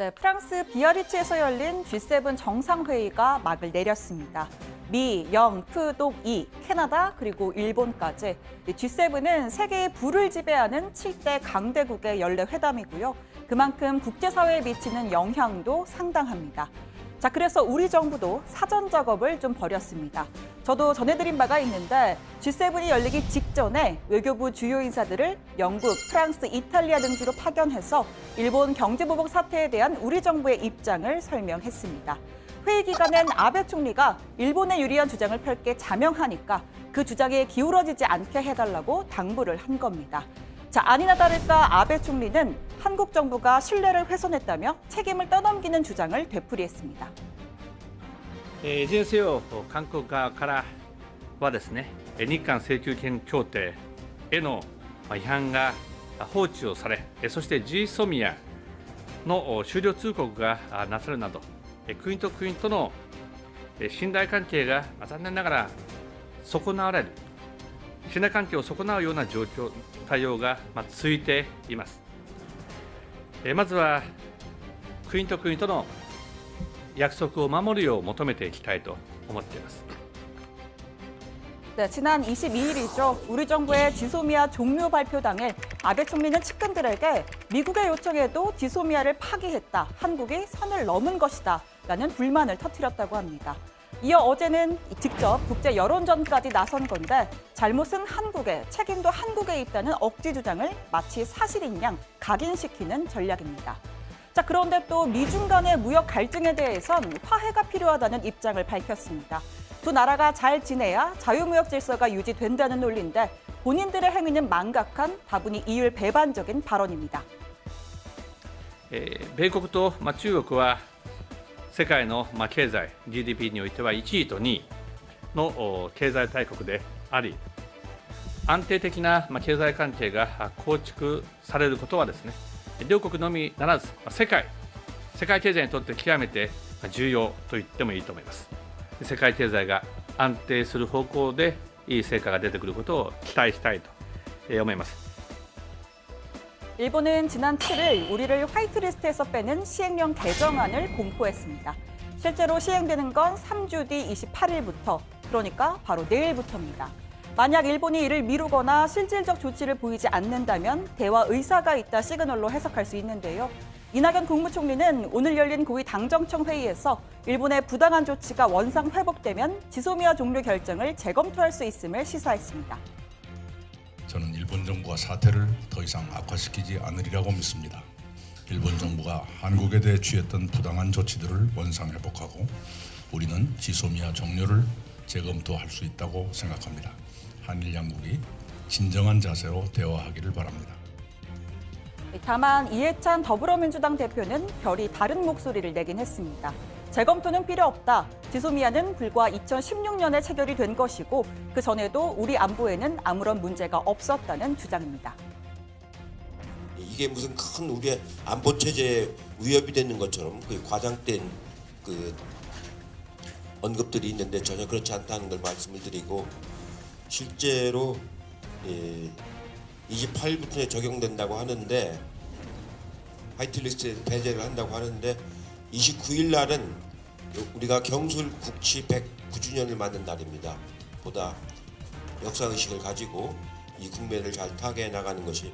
네, 프랑스 비아리츠에서 열린 G7 정상회의가 막을 내렸습니다. 미, 영, 프, 독, 이, 캐나다 그리고 일본까지 G7은 세계의 부를 지배하는 7대 강대국의 연례 회담이고요. 그만큼 국제사회에 미치는 영향도 상당합니다. 자, 그래서 우리 정부도 사전 작업을 좀 벌였습니다. 저도 전해드린 바가 있는데 G7이 열리기 직전에 외교부 주요 인사들을 영국, 프랑스, 이탈리아 등지로 파견해서 일본 경제보복 사태에 대한 우리 정부의 입장을 설명했습니다. 회의 기간엔 아베 총리가 일본에 유리한 주장을 펼게 자명하니까 그 주장에 기울어지지 않게 해달라고 당부를 한 겁니다. 자, 아니나 다를까 아베 총리는 한국 정부가 신뢰를 훼손했다며 책임을 떠넘기는 주장을 되풀이했습니다. いずれにせよ韓国側からはですね、日韓請求権協定への違反が放置をされ、そして GSOMIA の終了通告がなされるなど、国と国との信頼関係が残念ながら損なわれる、信頼関係を損なうような状況、対応が続いています。まずは国と国との約束を守るよう求めていきたいと思っています。 네, 지난 22일이죠. 우리 정부의 지소미아 종료 발표 당일 아베 총리는 측근들에게 미국의 요청에도 지소미아를 파기했다, 한국이 선을 넘은 것이다 라는 불만을 터뜨렸다고 합니다. 이어 어제는 직접 국제 여론전까지 나선 건데 잘못은 한국에, 책임도 한국에 있다는 억지 주장을 마치 사실인 양 각인시키는 전략입니다. 자, 그런데 또 미중 간의 무역 갈등에 대해선 화해가 필요하다는 입장을 밝혔습니다. 두 나라가 잘 지내야 자유무역 질서가 유지된다는 논리인데 본인들의 행위는 망각한 다분히 이율 배반적인 발언입니다. 米国と中国は世界の経済 GDP においては1位と2位の経済大国であり、安定的な経済関係が構築されることはですね、両国のみならず世界経済にとって極めて重要と言ってもいいと思います。世界経済が安定する方向でいい成果が出てくることを期待したいと思います。 일본은 지난 7일 우리를 화이트리스트에서 빼는 시행령 개정안을 공포했습니다. 실제로 시행되는 건 3주 뒤 28일부터, 그러니까 바로 내일부터입니다. 만약 일본이 이를 미루거나 실질적 조치를 보이지 않는다면 대화 의사가 있다 시그널로 해석할 수 있는데요. 이낙연 국무총리는 오늘 열린 고위 당정청 회의에서 일본의 부당한 조치가 원상 회복되면 지소미아 종료 결정을 재검토할 수 있음을 시사했습니다. 저는 일본 정부가 사태를 더 이상 악화시키지 않으리라고 믿습니다. 일본 정부가 한국에 대해 취했던 부당한 조치들을 원상 회복하고 우리는 지소미아 종료를 재검토할 수 있다고 생각합니다. 한일 양국이 진정한 자세로 대화하기를 바랍니다. 다만 이해찬 더불어민주당 대표는 별이 다른 목소리를 내긴 했습니다. 재검토는 필요 없다. 지소미아는 불과 2016년에 체결이 된 것이고 그 전에도 우리 안보에는 아무런 문제가 없었다는 주장입니다. 이게 무슨 큰 우리의 안보 체제에 위협이 되는 것처럼 과장된 언급들이 있는데 전혀 그렇지 않다는 걸 말씀을 드리고, 실제로 28일부터 적용된다고 하는데 화이트리스트에 배제를 한다고 하는데 29일 날은 우리가 경술 국치 109주년을 맞는 날입니다. 보다 역사의식을 가지고 이 국면을 잘 타개해 나가는 것이.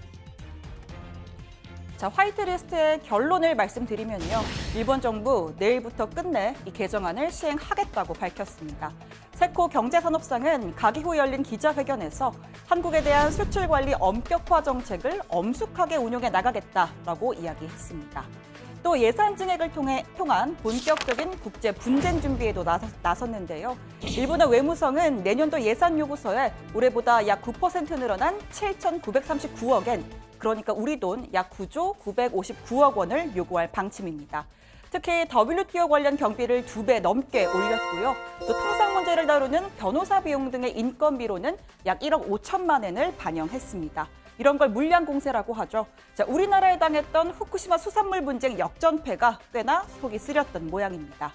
자, 화이트리스트의 결론을 말씀드리면요. 일본 정부 내일부터 끝내 이 개정안을 시행하겠다고 밝혔습니다. 세코 경제산업상은 가기 후 열린 기자회견에서 한국에 대한 수출 관리 엄격화 정책을 엄숙하게 운용해 나가겠다라고 이야기했습니다. 또 예산 증액을 통한 본격적인 국제 분쟁 준비에도 나섰는데요. 일본의 외무성은 내년도 예산 요구서에 올해보다 약 9% 늘어난 7,939억 엔, 그러니까 우리 돈 약 9조 959억 원을 요구할 방침입니다. 특히 WTO 관련 경비를 2배 넘게 올렸고요. 또 통상 문제를 다루는 변호사 비용 등의 인건비로는 약 1억 5천만 엔을 반영했습니다. 이런 걸 물량 공세라고 하죠. 자, 우리나라에 당했던 후쿠시마 수산물 분쟁 역전패가 꽤나 속이 쓰렸던 모양입니다.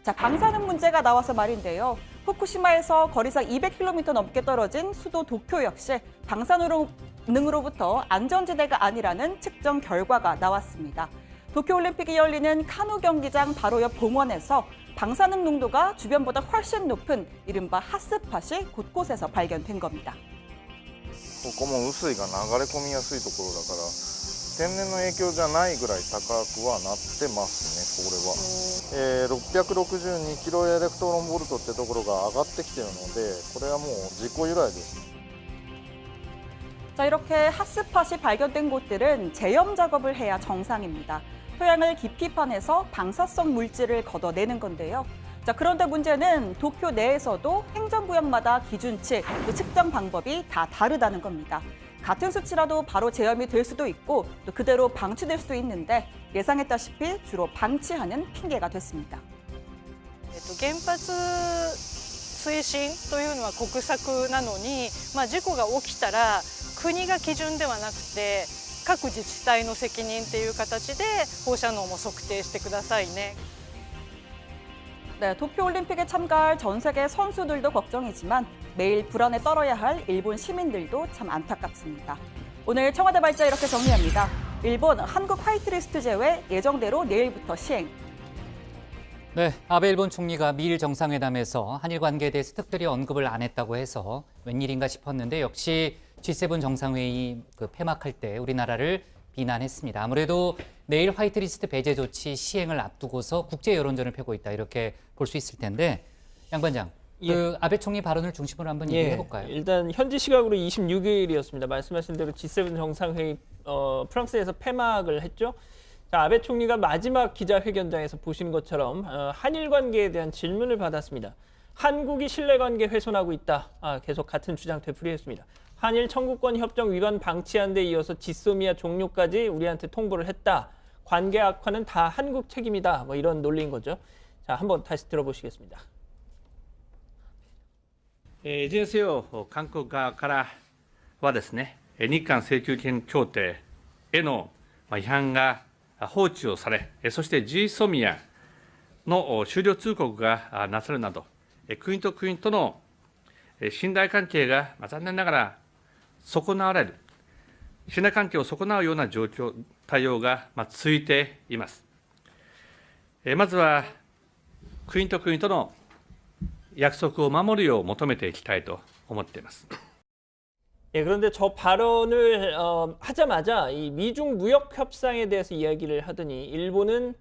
자, 방사능 문제가 나와서 말인데요. 후쿠시마에서 거리상 200km 넘게 떨어진 수도 도쿄 역시 방사능으로부터 안전지대가 아니라는 측정 결과가 나왔습니다. 도쿄올림픽이 열리는 카누 경기장 바로 옆 공원에서 방사능 농도가 주변보다 훨씬 높은 이른바 핫스팟이 곳곳에서 발견된 겁니다. ここも雨水が流れ込みやすいところだから天然の影響じゃないぐらい高くはなってますね、これは。662キロエレクトロンボルトってところが上がってきてるので、これはもう自己由来です。 자, 이렇게 핫스팟이 발견된 곳들은 제염 작업을 해야 정상입니다. 토양을 깊이 파내서 방사성 물질을 걷어내는 건데요. 자, 그런데 문제는 도쿄 내에서도 행정구역마다 기준치, 또 측정 방법이 다 다르다는 겁니다. 같은 수치라도 바로 제염이 될 수도 있고 또 그대로 방치될 수도 있는데 예상했다시피 주로 방치하는 핑계가 됐습니다. 原発推進というのは国策なのに、事故が起きたら国が基準ではなくて各自治体の責任という形で放射能も測定してくださいね。 네, 도쿄올림픽에 참가할 전 세계 선수들도 걱정이지만 매일 불안에 떨어야 할 일본 시민들도 참 안타깝습니다. 오늘 청와대 발자 이렇게 정리합니다. 일본 한국 화이트리스트 제외 예정대로 내일부터 시행. 네, 아베 일본 총리가 미일 정상회담에서 한일 관계에 대해서 특별히 언급을 안 했다고 해서 웬일인가 싶었는데 역시 G7 정상회의 폐막할 때 우리나라를 비난했습니다. 아무래도 내일 화이트리스트 배제 조치 시행을 앞두고서 국제 여론전을 펴고 있다 이렇게 볼 수 있을 텐데 양 반장, 아베 총리 발언을 중심으로 한번 얘기해 볼까요? 일단 현지 시각으로 26일이었습니다. 말씀하신 대로 G7 정상회의 프랑스에서 폐막을 했죠. 자, 아베 총리가 마지막 기자회견장에서 보시는 것처럼 한일 관계에 대한 질문을 받았습니다. 한국이 신뢰관계 훼손하고 있다. 계속 같은 주장 되풀이했습니다. 한일 청구권 협정 위반 방치한 데 이어서 지소미아 종료까지 우리한테 통보를 했다. 관계 악화는 다 한국 책임이다. 뭐 이런 논리인 거죠. 자, 한번 다시 들어보시겠습니다. いずれにせよ、韓国側からはですね、日韓請求権協定への違反が放置をされ、そして GSOMIA の終了通告がなされるなど、国と国との信頼関係が残念ながら損なわれる、信頼関係を損なうような状況、対応が続いています。まずは国と国との約束を守るよう求めていきたいと思っています。 예, 그런데 저 발언을 하자마자 이 미중 무역 협상에 대해서 이야기를 하더니 일본은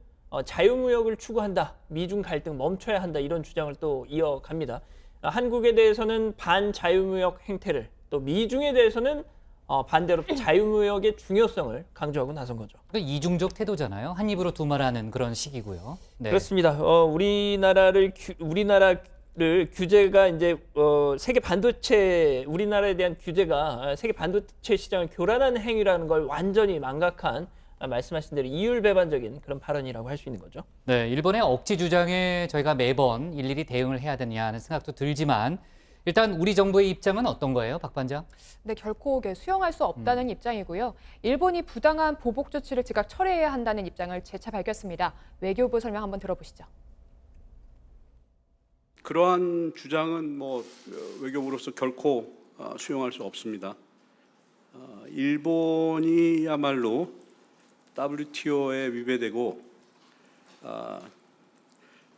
자유무역을 추구한다, 미중 갈등 멈춰야 한다 이런 주장을 또 이어갑니다. 한국에 대해서는 반자유무역 행태를, 또 미중에 대해서는 반대로 자유무역의 중요성을 강조하고 나선 거죠. 그러니까 이중적 태도잖아요. 한 입으로 두 말하는 그런 식이고요. 네. 그렇습니다. 우리나라를 규제가 이제 세계 반도체, 우리나라에 대한 규제가 세계 반도체 시장을 교란하는 행위라는 걸 완전히 망각한, 말씀하신 대로 이율배반적인 그런 발언이라고 할 수 있는 거죠. 네, 일본의 억지 주장에 저희가 매번 일일이 대응을 해야 되냐 하는 생각도 들지만 일단 우리 정부의 입장은 어떤 거예요, 박 반장? 네, 결코 수용할 수 없다는 입장이고요. 일본이 부당한 보복 조치를 즉각 철회해야 한다는 입장을 재차 밝혔습니다. 외교부 설명 한번 들어보시죠. 그러한 주장은 외교부로서 결코 수용할 수 없습니다. 일본이야말로 WTO에 위배되고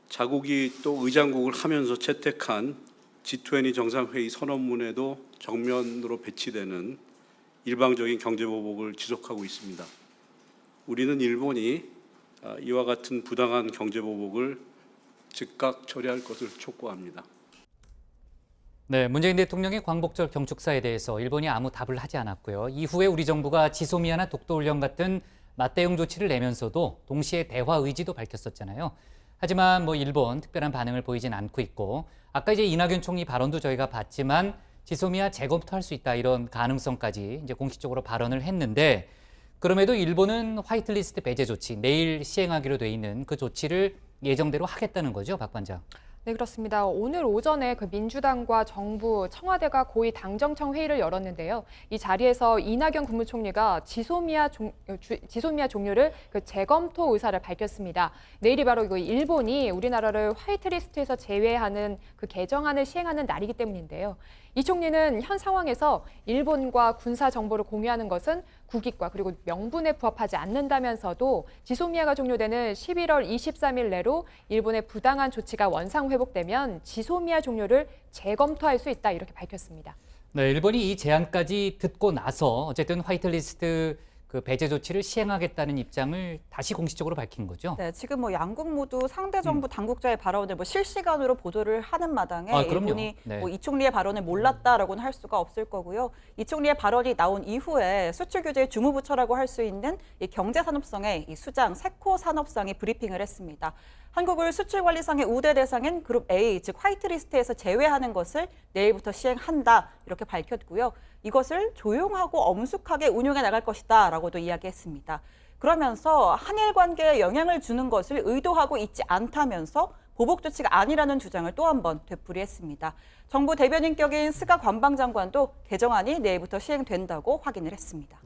자국이 또 의장국을 하면서 채택한 G20 정상회의 선언문에도 정면으로 배치되는 일방적인 경제보복을 지속하고 있습니다. 우리는 일본이 이와 같은 부당한 경제보복을 즉각 처리할 것을 촉구합니다. 네, 문재인 대통령의 광복절 경축사에 대해서 일본이 아무 답을 하지 않았고요. 이후에 우리 정부가 지소미아나 독도훈련 같은 맞대응 조치를 내면서도 동시에 대화 의지도 밝혔었잖아요. 하지만 일본 특별한 반응을 보이진 않고 있고 아까 이제 이낙연 총리 발언도 저희가 봤지만 지소미아 재검토할 수 있다 이런 가능성까지 이제 공식적으로 발언을 했는데 그럼에도 일본은 화이트리스트 배제 조치 내일 시행하기로 돼 있는 그 조치를 예정대로 하겠다는 거죠, 박 반장. 네, 그렇습니다. 오늘 오전에 민주당과 정부, 청와대가 고위 당정청 회의를 열었는데요. 이 자리에서 이낙연 국무총리가 지소미아 종료를 재검토 의사를 밝혔습니다. 내일이 바로 일본이 우리나라를 화이트리스트에서 제외하는 개정안을 시행하는 날이기 때문인데요. 이 총리는 현 상황에서 일본과 군사 정보를 공유하는 것은 국익과 그리고 명분에 부합하지 않는다면서도 지소미아가 종료되는 11월 23일 내로 일본의 부당한 조치가 원상 회복되면 지소미아 종료를 재검토할 수 있다 이렇게 밝혔습니다. 네, 일본이 이 제안까지 듣고 나서 어쨌든 화이트리스트 그 배제 조치를 시행하겠다는 입장을 다시 공식적으로 밝힌 거죠. 네, 지금 뭐 양국 모두 상대 정부 당국자의 발언을 뭐 실시간으로 보도를 하는 마당에 그럼요. 일본이 네. 뭐 이 총리의 발언을 몰랐다라고는 할 수가 없을 거고요. 이 총리의 발언이 나온 이후에 수출 규제의 주무부처라고 할 수 있는 이 경제산업성의 이 수장 세코 산업상이 브리핑을 했습니다. 한국을 수출관리상의 우대 대상인 그룹 A, 즉 화이트리스트에서 제외하는 것을 내일부터 시행한다 이렇게 밝혔고요. 이것을 조용하고 엄숙하게 운용해 나갈 것이다 라고도 이야기했습니다. 그러면서 한일 관계에 영향을 주는 것을 의도하고 있지 않다면서 보복 조치가 아니라는 주장을 또 한 번 되풀이했습니다. 정부 대변인격인 스가 관방장관도 개정안이 내일부터 시행된다고 확인을 했습니다.